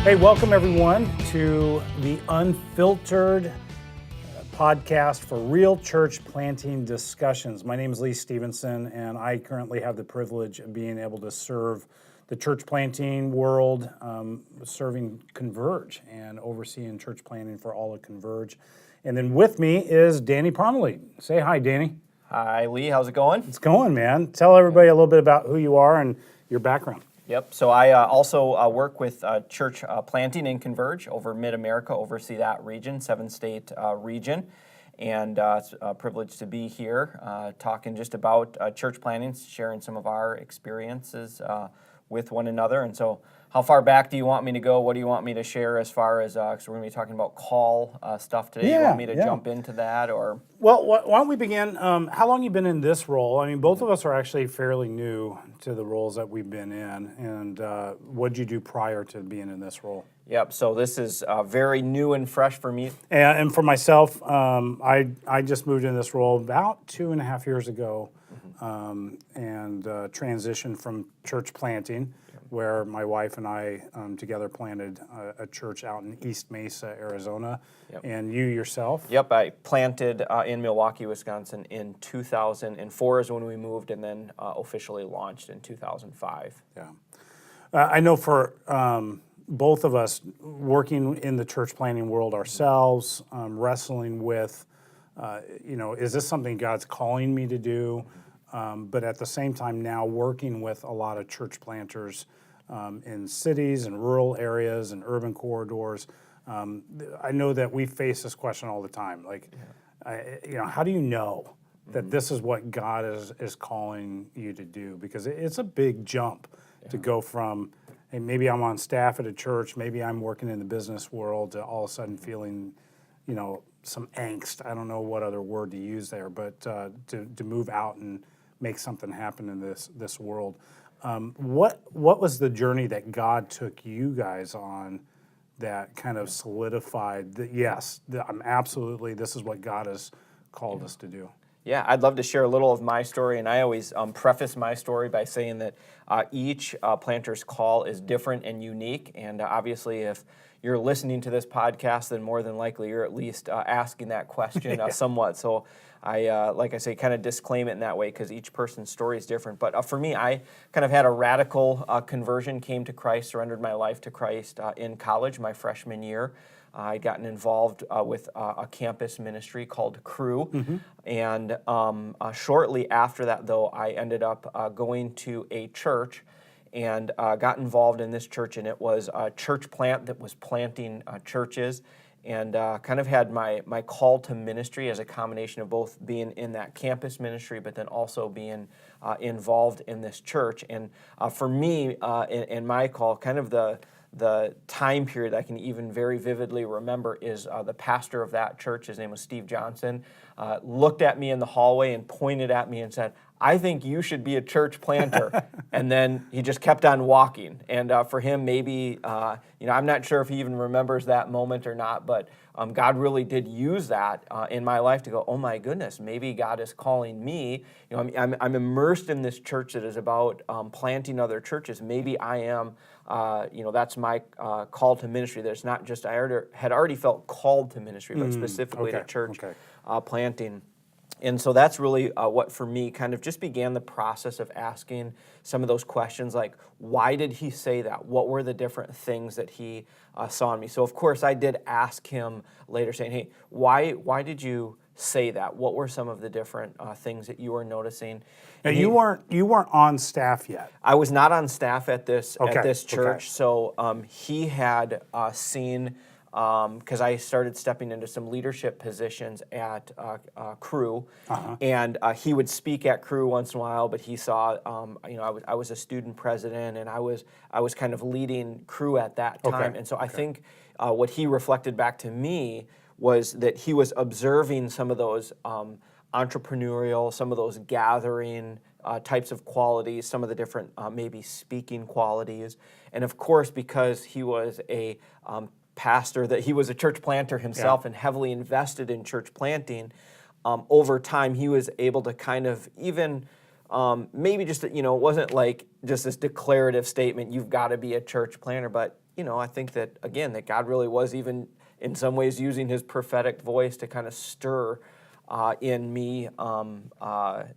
Hey, welcome everyone to the Unfiltered podcast for real church planting discussions. My name is Stephenson, and I currently have the privilege of being able to serve the church planting world, serving Converge and overseeing church planting for all of Converge. And then with me is Danny Parmelee. Say hi, Danny. Hi, Lee. How's it going? It's going, man. Tell everybody a little bit about who you are and your background. Yep. So I also work with church planting in Converge over Mid-America, oversee that region, 7-state region. And it's a privilege to be here talking just about church planting, sharing some of our experiences with one another. And so how far back do you want me to go? What do you want me to share as far as, because we're going to be talking about call stuff today. You want me to jump into that or? Well, why don't we begin? How long have you been in this role? I mean, both of us are actually fairly new to the roles that we've been in. And what did you do prior to being in this role? Yep, so this is very new and fresh for me. And for myself, I just moved in this role about 2.5 years ago and transitioned from church planting, where my wife and I together planted a church out in East Mesa, Arizona. Yep. And you yourself? Yep, I planted in Milwaukee, Wisconsin in 2004 is when we moved, and then officially launched in 2005. Yeah. I know for both of us working in the church planting world ourselves, wrestling with, is this something God's calling me to do? But at the same time now working with a lot of church planters in cities and rural areas and urban corridors. I know that we face this question all the time. How do you know that this is what God is calling you to do? Because it's a big jump to go from, hey, maybe I'm on staff at a church, maybe I'm working in the business world, to all of a sudden feeling, some angst. I don't know what other word to use there, but to move out and make something happen in this world. What was the journey that God took you guys on that kind of solidified that, yes, I'm absolutely, this is what God has called us to do? Yeah, I'd love to share a little of my story, and I always preface my story by saying that each planter's call is different and unique, and obviously if you're listening to this podcast, then more than likely you're at least asking that question somewhat. So I, like I say, kind of disclaim it in that way because each person's story is different. But for me, I kind of had a radical conversion, came to Christ, surrendered my life to Christ in college, my freshman year. I'd gotten involved with a campus ministry called Crew. Mm-hmm. And shortly after that, though, I ended up going to a church and got involved in this church. And it was a church plant that was planting churches, and kind of had my call to ministry as a combination of both being in that campus ministry, but then also being involved in this church. And for me, in my call, kind of the time period I can even very vividly remember is the pastor of that church, his name was Steve Johnson, looked at me in the hallway and pointed at me and said, "I think you should be a church planter." And then he just kept on walking. And for him, maybe, I'm not sure if he even remembers that moment or not, but God really did use that in my life to go, oh my goodness, maybe God is calling me. I'm immersed in this church that is about planting other churches. Maybe I am, that's my call to ministry. There's not just, I had already felt called to ministry, but specifically to church planting. And so that's really what, for me, kind of just began the process of asking some of those questions, like, why did he say that? What were the different things that he saw in me? So, of course, I did ask him later, saying, hey, why did you say that? What were some of the different things that you were noticing? Now, you weren't on staff yet. I was not on staff at this church. So he had seen... because I started stepping into some leadership positions at Crew, and he would speak at Crew once in a while. But he saw, I was a student president, and I was kind of leading Crew at that time. And so I think what he reflected back to me was that he was observing some of those entrepreneurial, some of those gathering types of qualities, some of the different maybe speaking qualities, and of course because he was a pastor, that he was a church planter himself and heavily invested in church planting, over time he was able to kind of even maybe just, it wasn't like just this declarative statement, you've got to be a church planter, but I think that, again, that God really was even in some ways using his prophetic voice to kind of stir in me that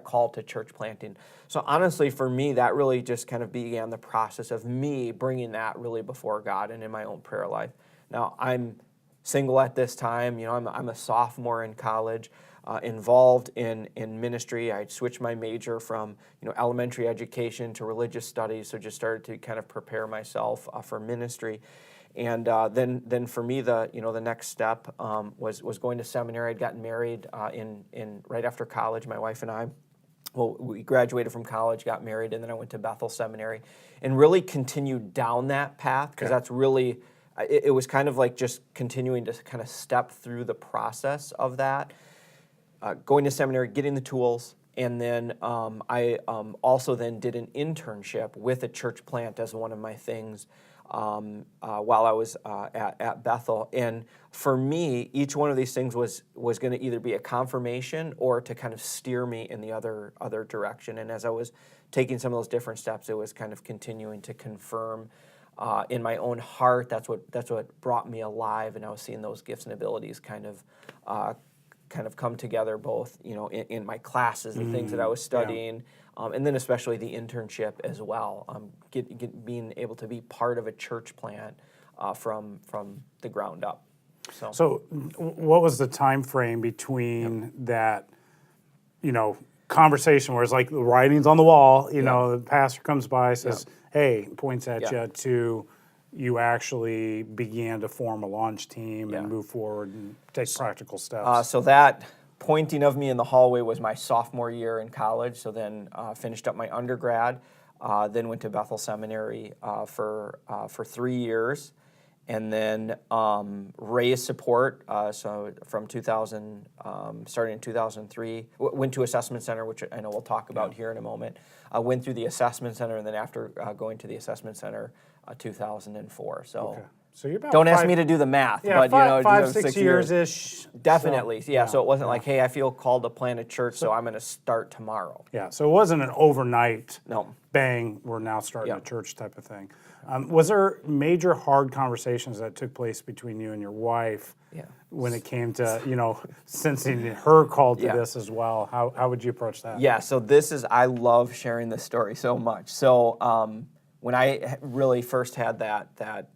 call to church planting. So honestly, for me, that really just kind of began the process of me bringing that really before God and in my own prayer life. Now, I'm single at this time. I'm a sophomore in college, involved in ministry. I switched my major from elementary education to religious studies, so just started to kind of prepare myself for ministry. And then for me, the next step was going to seminary. I'd gotten married in right after college. My wife and I, well, we graduated from college, got married, and then I went to Bethel Seminary, and really continued down that path because that's really it was kind of like just continuing to kind of step through the process of that, going to seminary, getting the tools. And then I also then did an internship with a church plant as one of my things while I was at Bethel. And for me, each one of these things was going to either be a confirmation or to kind of steer me in the other direction. And as I was taking some of those different steps, it was kind of continuing to confirm in my own heart. That's what brought me alive, and I was seeing those gifts and abilities kind of come together, both in my classes, the things that I was studying, and then especially the internship as well. Being able to be part of a church plant from the ground up. So what was the time frame between that, conversation where it's like the writing's on the wall, the pastor comes by, says, hey, points at you, to you actually began to form a launch team and move forward and take practical steps? So that pointing of me in the hallway was my sophomore year in college. So then finished up my undergrad, then went to Bethel Seminary for 3 years, and then raised support. So from 2000, starting in 2003, went to Assessment Center, which I know we'll talk about here in a moment. Went through the Assessment Center, and then after going to the Assessment Center, 2004. So. Okay. So you're about Don't ask me to do the math, but five, 6 years-ish. Definitely, so it wasn't like, hey, I feel called to plant a church, so I'm going to start tomorrow. Yeah, so it wasn't an overnight, No. bang, we're now starting a church type of thing. Was there major hard conversations that took place between you and your wife when it came to, sensing her call to this as well? How would you approach that? Yeah, so I love sharing this story so much. So when I really first had that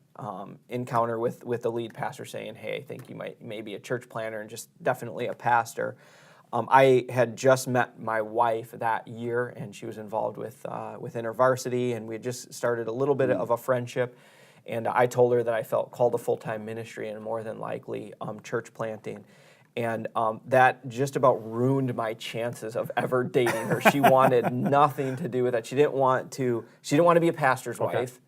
encounter with the lead pastor saying, hey, I think you may be a church planter and just definitely a pastor. I had just met my wife that year, and she was involved with InterVarsity, and we had just started a little bit of a friendship. And I told her that I felt called to full-time ministry and more than likely church planting. And that just about ruined my chances of ever dating her. She wanted nothing to do with that. She didn't want to be a pastor's wife.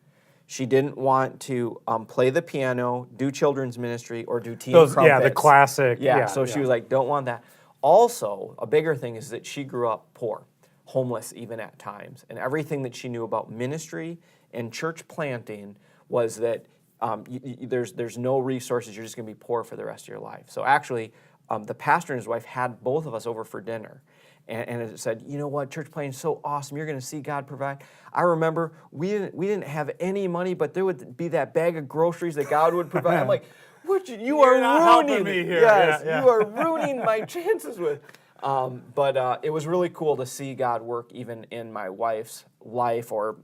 She didn't want to play the piano, do children's ministry, or do tea and crumpets. Yeah, the classic. So she was like, don't want that. Also, a bigger thing is that she grew up poor, homeless even at times. And everything that she knew about ministry and church planting was that there's no resources. You're just going to be poor for the rest of your life. So actually, the pastor and his wife had both of us over for dinner. And it said, you know what, church planting is so awesome. You're going to see God provide. I remember we didn't have any money, but there would be that bag of groceries that God would provide. I'm like, you are ruining me here. Yes, you are ruining my chances with. But it was really cool to see God work even in my wife's life, or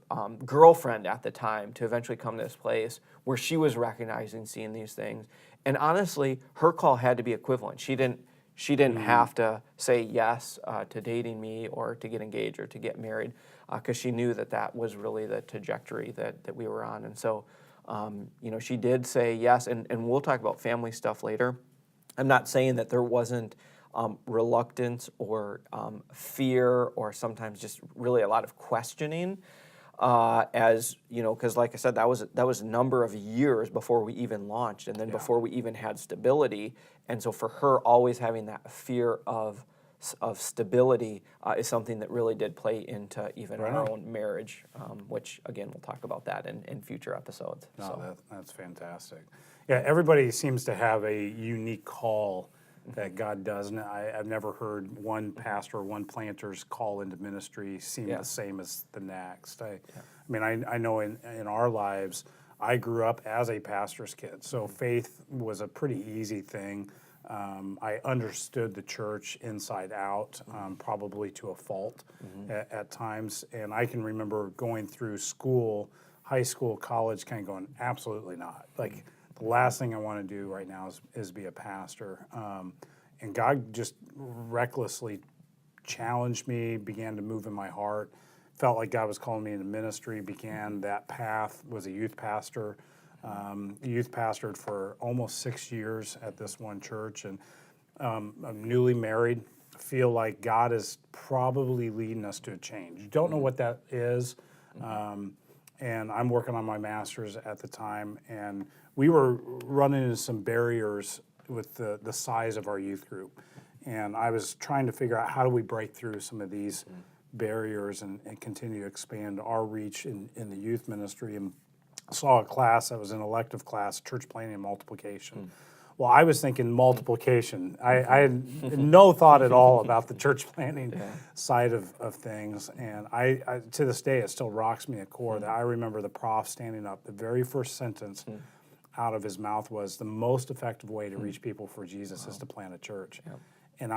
girlfriend at the time, to eventually come to this place where she was recognizing, seeing these things. And honestly, her call had to be equivalent. She didn't have to say yes to dating me or to get engaged or to get married, because she knew that was really the trajectory that we were on. And so, she did say yes, and we'll talk about family stuff later. I'm not saying that there wasn't reluctance or fear, or sometimes just really a lot of questioning, because like I said, that was a number of years before we even launched, and then before we even had stability. And so for her, always having that fear of stability is something that really did play into even our own marriage, which again, we'll talk about that in future episodes. No, that's fantastic. Yeah, everybody seems to have a unique call that God does. And I've never heard one pastor or one planter's call into ministry seem the same as the next. I mean, I know in our lives, I grew up as a pastor's kid, so faith was a pretty easy thing. I understood the church inside out, probably to a fault at times. And I can remember going through school, high school, college, kind of going, absolutely not. Like, the last thing I want to do right now is be a pastor. And God just recklessly challenged me, began to move in my heart. Felt like God was calling me into ministry, began that path, was a youth pastor. Youth pastored for almost 6 years at this one church, and I'm newly married. Feel like God is probably leading us to a change. Don't know what that is, and I'm working on my master's at the time, and we were running into some barriers with the size of our youth group, and I was trying to figure out how do we break through some of these barriers and continue to expand our reach in the youth ministry. And saw a class that was an elective class, church planting and multiplication. Well, I was thinking multiplication. I had no thought at all about the church planting side of things. And I to this day, it still rocks me at core that I remember the prof standing up. The very first sentence out of his mouth was, the most effective way to reach people for Jesus is to plant a church. And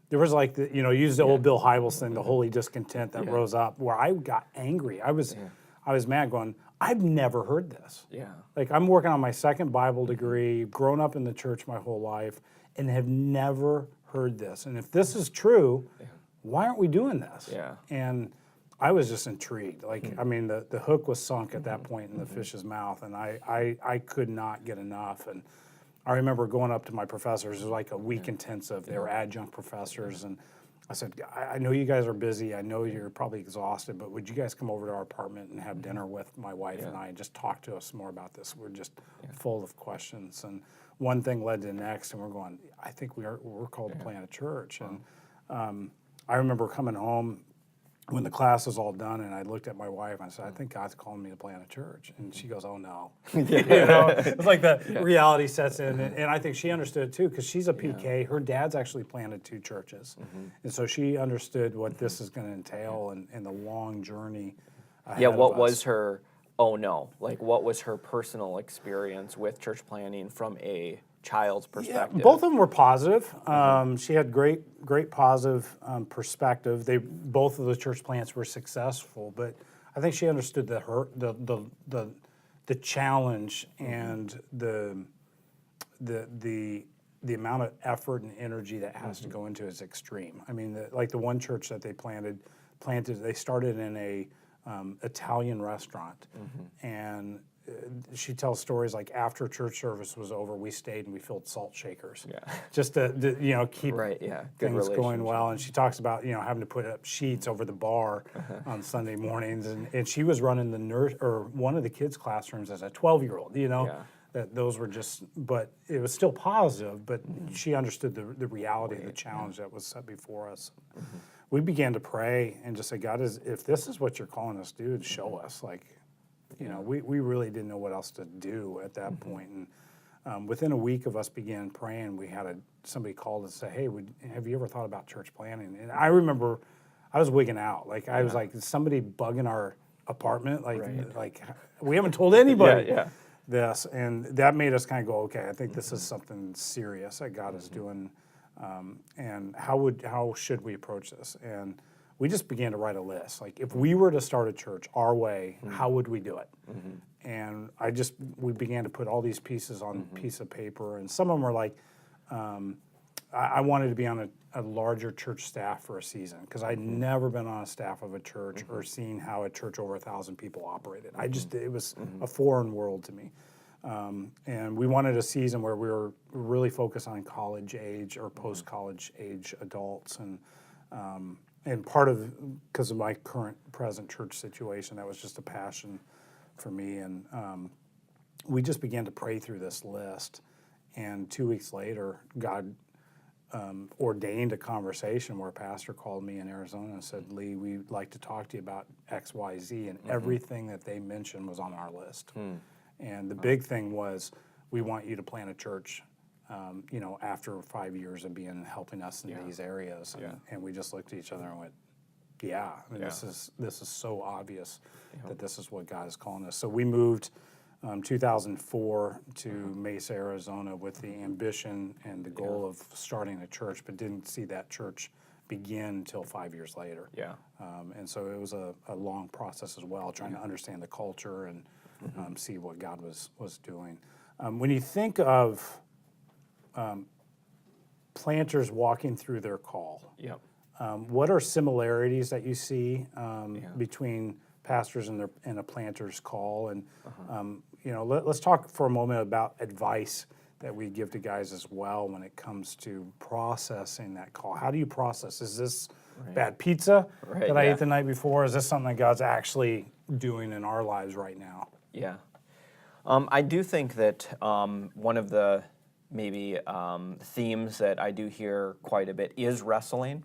there was like, use the old Bill Hybels thing, the holy discontent that rose up, where I got angry. I was mad going, I've never heard this. Like, I'm working on my second Bible degree, grown up in the church my whole life, and have never heard this. And if this is true, why aren't we doing this? And I was just intrigued. Like, I mean, the hook was sunk at that point in the fish's mouth, and I could not get enough. And I remember going up to my professors. It was like a week intensive. They were adjunct professors, and I said, I know you guys are busy. I know you're probably exhausted, but would you guys come over to our apartment and have dinner with my wife and I and just talk to us more about this? We're just full of questions. And one thing led to the next, and we're going, I think we're called to plant a church. And I remember coming home when the class was all done, and I looked at my wife and I said, I think God's calling me to plant a church. And she goes, oh no. It's like the reality sets in. And I think she understood it too, because she's a PK. Her dad's actually planted 2 churches. And so she understood what this is going to entail and the long journey ahead of what us. was her, oh no, like what was her personal experience with church planting from a child's perspective? Both of them were positive. She had great positive perspective. Both of the church plants were successful, but I think she understood the challenge and the amount of effort and energy that has to go into it is extreme. I mean, like the one church that they planted. They started in a Italian restaurant, and she tells stories like after church service was over, we stayed and we filled salt shakers, just to keep things going well. And she talks about having to put up sheets over the bar on Sunday mornings, and she was running one of the kids' classrooms as a 12-year-old. That those were just, but it was still positive. But she understood the reality of the challenge that was set before us. We began to pray and just say, God, if this is what you're calling us to do, show us. Like, we really didn't know what else to do at that point. And within a week of us began praying, we had somebody called and say, hey, have you ever thought about church planting? And I remember I was wigging out. Like, I was like, is somebody bugging our apartment? Like we haven't told anybody this. And that made us kind of go, okay, I think this is something serious that God is doing. And how should we approach this? And we just began to write a list. Like, if we were to start a church our way, how would we do it? And we began to put all these pieces on a piece of paper. And some of them were like, I wanted to be on a larger church staff for a season, because I'd never been on a staff of a church or seen how a church over 1,000 people operated. It was a foreign world to me. And we wanted a season where we were really focused on college age or post-college age adults. And part of, because of my present church situation, that was just a passion for me. And we just began to pray through this list. And 2 weeks later, God ordained a conversation where a pastor called me in Arizona and said, Lee, we'd like to talk to you about X, Y, Z. And everything that they mentioned was on our list. And the big thing was, we want you to plant a church after 5 years of being helping us in these areas, and we just looked at each other and went, this is so obvious that this is what God is calling us. So we moved 2004 to Mesa, Arizona, with the ambition and the goal of starting a church, but didn't see that church begin until 5 years later. And so it was a long process as well, trying to understand the culture and see what God was doing. When you think of planters walking through their call, what are similarities that you see between pastors and a planter's call? And let's talk for a moment about advice that we give to guys as well when it comes to processing that call. How do you process? Is this bad pizza that I ate the night before? Is this something that God's actually doing in our lives right now? I do think that one of the maybe themes that I do hear quite a bit is wrestling.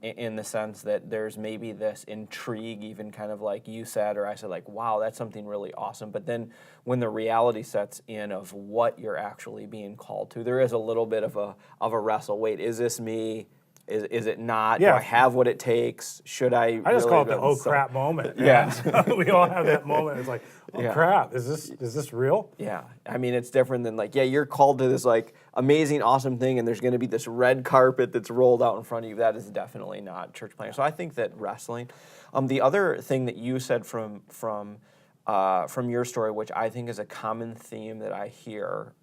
In the sense that there's maybe this intrigue, even kind of like you said, or I said, like, wow, that's something really awesome. But then when the reality sets in of what you're actually being called to, there is a little bit of a wrestle. Wait, is this me? Is it not? Do I have what it takes? Should I? I just call it the crap moment. We all have that moment. It's like, crap, is this real? I mean, it's different than like, you're called to this like amazing, awesome thing, and there's going to be this red carpet that's rolled out in front of you. That is definitely not church planting. So I think that wrestling. The other thing that you said from your story, which I think is a common theme that I hear,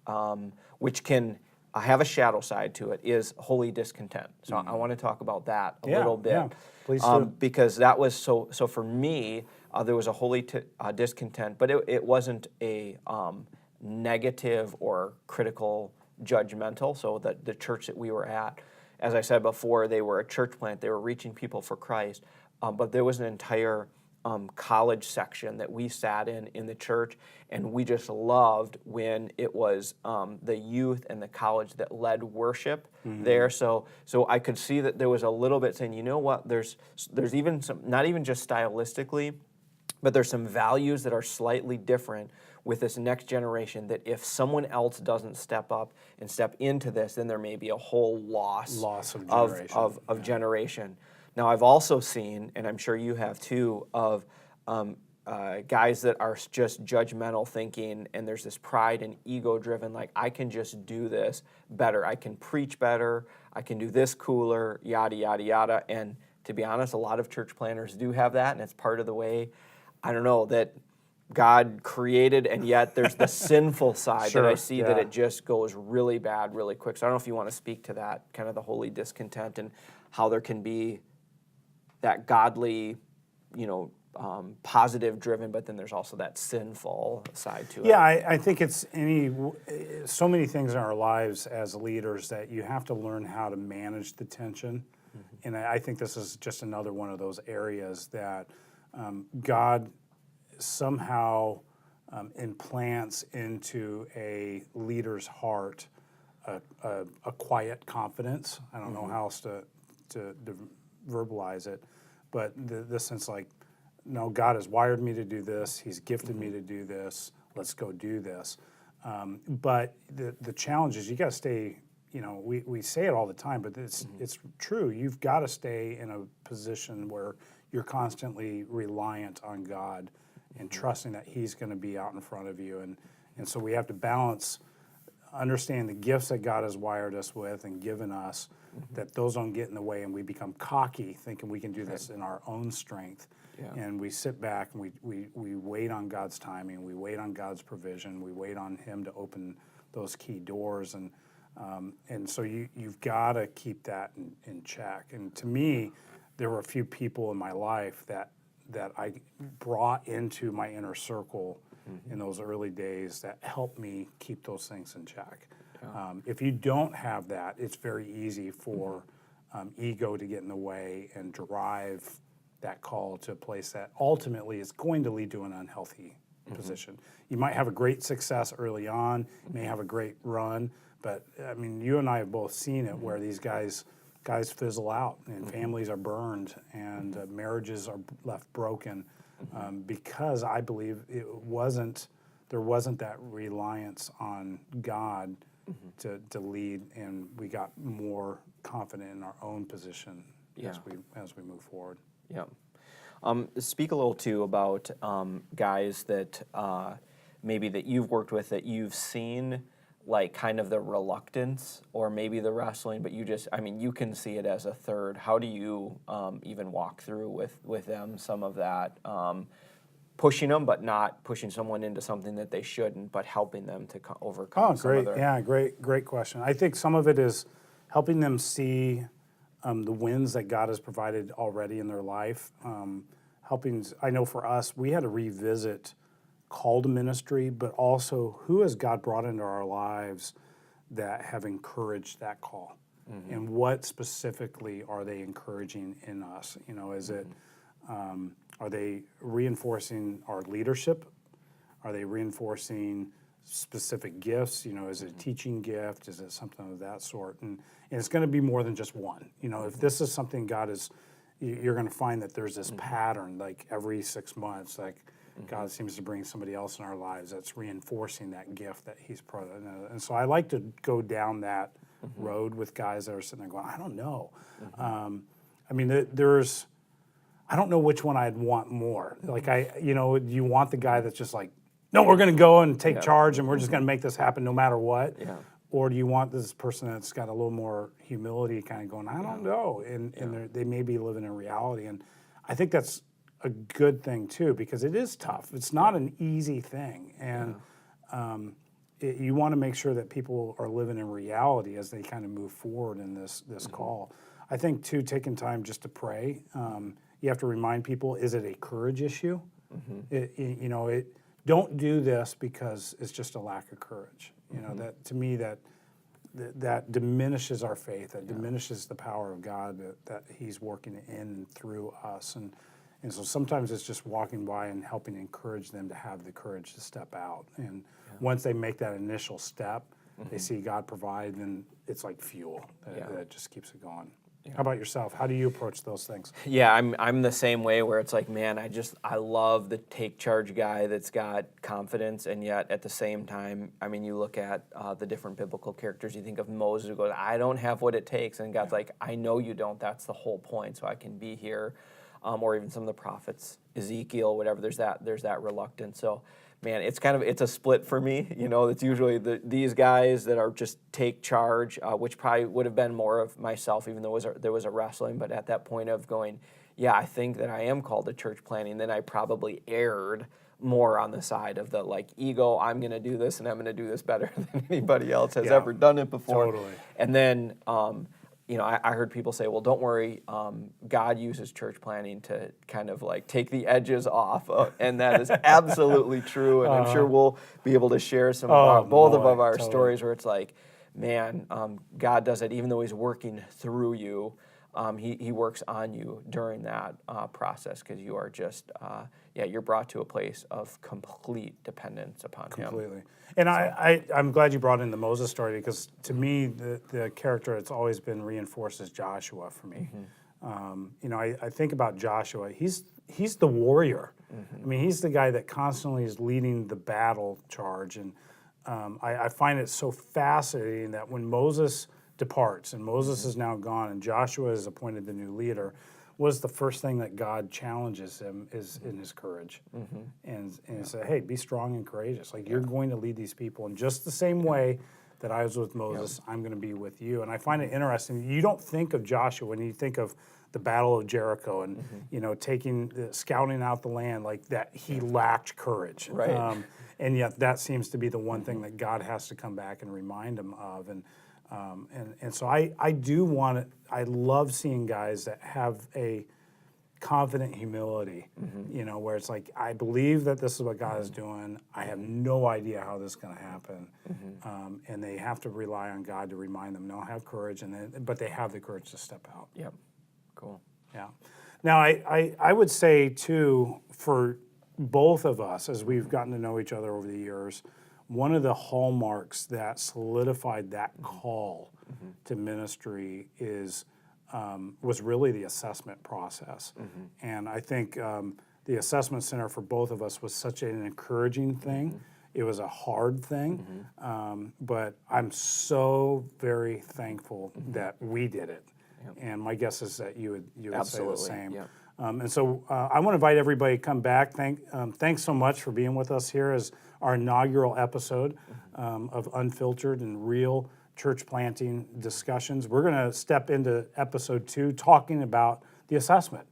which can have a shadow side to it, is holy discontent. So I want to talk about that a little bit. Please do. Because that was so for me, there was a holy discontent, but it wasn't a negative or critical, judgmental. So that the church that we were at, as I said before, they were a church plant. They were reaching people for Christ, but there was an entire college section that we sat in the church, and we just loved when it was the youth and the college that led worship there. So I could see that there was a little bit saying, you know what, there's even some, not even just stylistically, but there's some values that are slightly different with this next generation, that if someone else doesn't step up and step into this, then there may be a whole loss of generation. Now, I've also seen, and I'm sure you have too, of guys that are just judgmental thinking, and there's this pride and ego-driven, like, I can just do this better. I can preach better. I can do this cooler, yada, yada, yada. And to be honest, a lot of church planners do have that, and it's part of the way, I don't know, that God created, and yet there's the sinful side that I see that it just goes really bad really quick. So I don't know if you want to speak to that, kind of the holy discontent, and how there can be that godly, positive driven, but then there's also that sinful side to it. Yeah, I think it's so many things in our lives as leaders that you have to learn how to manage the tension. And I think this is just another one of those areas that God somehow implants into a leader's heart a quiet confidence. I don't know how else to verbalize it, but the sense like, no, God has wired me to do this. He's gifted me to do this. Let's go do this. But the challenge is you got to stay, we say it all the time, but it's true. You've got to stay in a position where you're constantly reliant on God and trusting that He's going to be out in front of you. And so we have to balance, understand the gifts that God has wired us with and given us, that those don't get in the way and we become cocky thinking we can do this in our own strength. And we sit back and we wait on God's timing, we wait on God's provision, we wait on Him to open those key doors. And so you've got to keep that in check. And to me, there were a few people in my life that I brought into my inner circle in those early days that helped me keep those things in check. If you don't have that, it's very easy for ego to get in the way and drive that call to a place that ultimately is going to lead to an unhealthy position. You might have a great success early on, you may have a great run, but I mean, you and I have both seen it where these guys fizzle out and families are burned and marriages are left broken because I believe there wasn't that reliance on God to lead, and we got more confident in our own position Yeah. as we move forward. Yeah. Speak a little too about guys that maybe that you've worked with that you've seen like kind of the reluctance or maybe the wrestling, but you can see it as a third. How do you even walk through with them some of that pushing them, but not pushing someone into something that they shouldn't, but helping them to overcome? Oh, great! Some of Yeah, great question. I think some of it is helping them see the wins that God has provided already in their life. I know for us, we had to revisit call to ministry, but also who has God brought into our lives that have encouraged that call, and what specifically are they encouraging in us? Is it are they reinforcing our leadership? Are they reinforcing specific gifts? Is it a teaching gift? Is it something of that sort? And it's going to be more than just one. If this is something you're going to find that there's this pattern, like every 6 months, like God seems to bring somebody else in our lives that's reinforcing that gift that He's provided. And so I like to go down that road with guys that are sitting there going, I don't know. I don't know which one I'd want more. Like you want the guy that's just like, no, we're going to go and take charge, and we're just going to make this happen no matter what. Yeah. Or do you want this person that's got a little more humility, kind of going, I don't know, and they may be living in reality. And I think that's a good thing too, because it is tough. It's not an easy thing, and you want to make sure that people are living in reality as they kind of move forward in this call. I think too, taking time just to pray. You have to remind people: is it a courage issue? Don't do this because it's just a lack of courage. That to me that diminishes our faith. That diminishes the power of God that He's working in and through us. And so sometimes it's just walking by and helping encourage them to have the courage to step out. And once they make that initial step, they see God provide, then it's like fuel that just keeps it going. Yeah. How about yourself? How do you approach those things? Yeah, I'm the same way, where it's like, man, I love the take charge guy that's got confidence, and yet at the same time, you look at the different biblical characters. You think of Moses, who goes, I don't have what it takes, and God's like, I know you don't. That's the whole point. So I can be here, or even some of the prophets, Ezekiel, whatever. There's that reluctance. So, man, it's a split for me. It's usually these guys that are just take charge, which probably would have been more of myself, even though there was a wrestling. But at that point of going, yeah, I think that I am called to church planting, then I probably erred more on the side of the ego. I'm going to do this, and I'm going to do this better than anybody else has ever done it before. Totally. And then I heard people say, well, don't worry, God uses church planting to kind of take the edges off, and that is absolutely true, and I'm sure we'll be able to share some both of our stories where it's like, man, God does it even though He's working through you. He works on you during that process, because you are just, you're brought to a place of complete dependence upon Him. Completely. And I'm glad you brought in the Moses story, because to me, the character that's always been reinforced is Joshua for me. I think about Joshua. He's the warrior. He's the guy that constantly is leading the battle charge. And I find it so fascinating that when Moses departs, and Moses is now gone, and Joshua is appointed the new leader, was the first thing that God challenges him is in his courage, and say, hey, be strong and courageous. You're going to lead these people in just the same way that I was with Moses. I'm going to be with you. And I find it interesting. You don't think of Joshua when you think of the Battle of Jericho and scouting out the land, like that. He lacked courage, right? And yet that seems to be the one thing that God has to come back and remind him of. And so I love seeing guys that have a confident humility, where it's like, I believe that this is what God is doing. I have no idea how this is going to happen. And they have to rely on God to remind them, no, have courage, but they have the courage to step out. Yep. Cool. Yeah. Now, I would say, too, for both of us, as we've gotten to know each other over the years, one of the hallmarks that solidified that call to ministry was really the assessment process. And I think the assessment center for both of us was such an encouraging thing. It was a hard thing, but I'm so very thankful that we did it. And my guess is that you would say the same. Yep. And so I want to invite everybody to come back. Thanks so much for being with us here as our inaugural episode of Unfiltered and Real Church Planting Discussions. We're going to step into episode 2 talking about the assessment.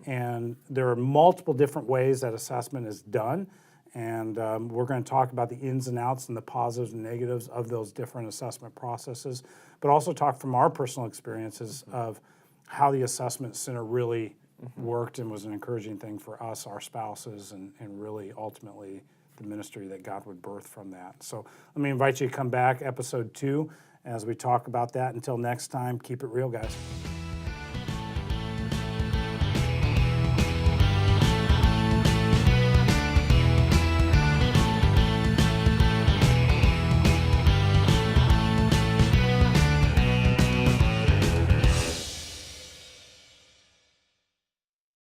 And there are multiple different ways that assessment is done. And we're going to talk about the ins and outs and the positives and negatives of those different assessment processes, but also talk from our personal experiences of how the assessment center really worked and was an encouraging thing for us, our spouses, and really ultimately the ministry that God would birth from that. So let me invite you to come back, episode 2, as we talk about that. Until next time, keep it real, guys.